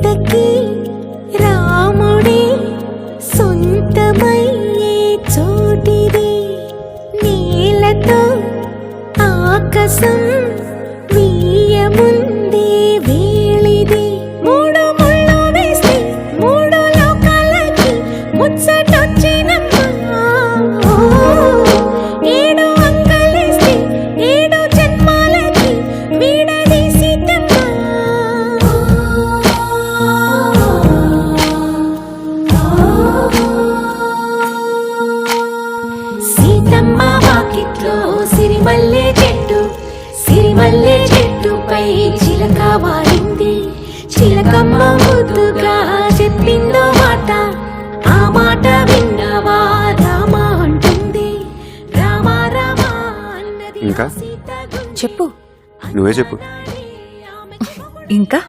సీతకి రాముడే సొంతమయ్యే చోటిది నేలతో ఆకాశం వీయముందే వేళిది మూడు ముళ్ళు వేస్తే మూడు లోకాలకి ముచ్చటొచ్చినమ్మా ఏడు అంకలేస్తే ఏడు జన్మాలకి వీడదీసితమ్మా సీతమ్మ వాకిట్లో సిరిమల్లె చెట్టుపై చిలక వాడింది చిలకమ్మ ముద్దుగా చెప్పిందో మాట ఆ మాట విన్నవా రామా అంటుంది రామా రామా అన్నది ఇంకా చెప్పు నువ్వే చెప్పు ఇంకా